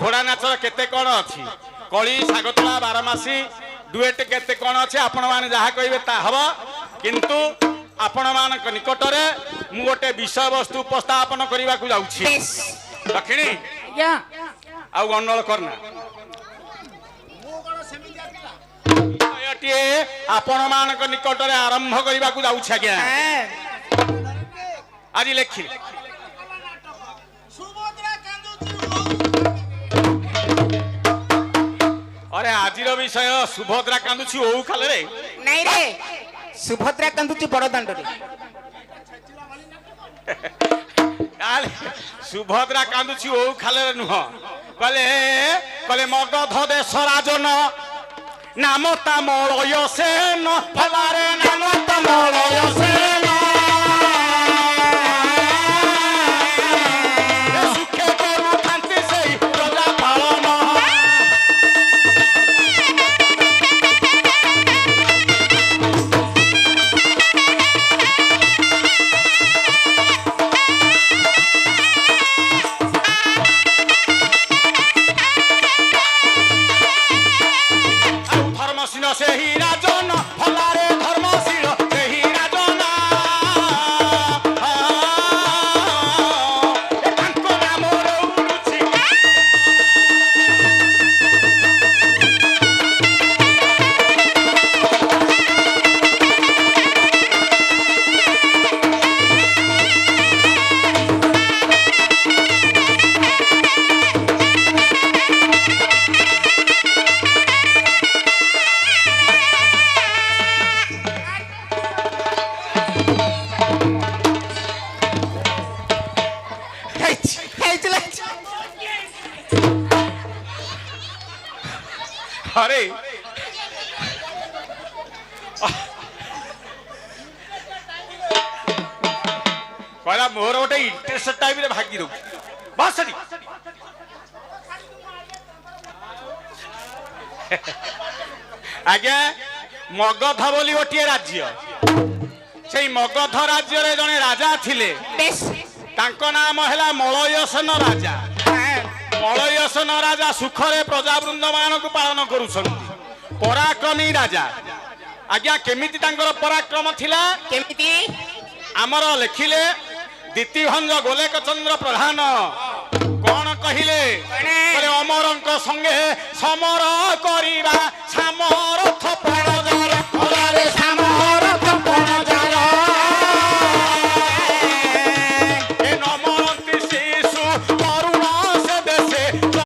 घोड़ा नाचर केते कौन अच्छी कली सागतला बारमासी डुएट केते कौन अच्छे आपण मैंने जहाँ कहे हम किंतु आपण मान निकट में मु गोटे विषय वस्तु उपस्थापन करने को जाऊँगी दक्षिणी आउ गंडल करना आपण मान निकट में आरंभ करने को जाऊँ आज्ञा आज लिखी अरे आज विषय सुभद्रा कांदुची ओऊ खाले रे नहीं रे सुभद्रा कांदुची बड़ दांड रे सुभद्रा कांदुची ओऊ खाले रे नुह कले कले मगध देश राजन नाम ता मलय सेन फलारे नाम ता मलय सेन से ही राजन फलारे धर्मशील से ही राजन नाम उड़ुछि अरे कहला मोर गोटे इंटरेस्ट टाइम रे भागी दो बस आज्ञा मगध बोली गोटे राज्य से मगध राज्य रे जने राजा थिले तांको नाम हैला मलयसेन राजा मलयसेन राजा सुखरे प्रजावृंद मान को पालन करुछंती पराक्रमी राजा आज्ञा केमिति तांकर पराक्रम थिला केमिति आमर लिखिले दीतिभंज गोलेक चंद्र प्रधान कौन कहिले अमरंक संगे समर करिबा सामरथ प्रण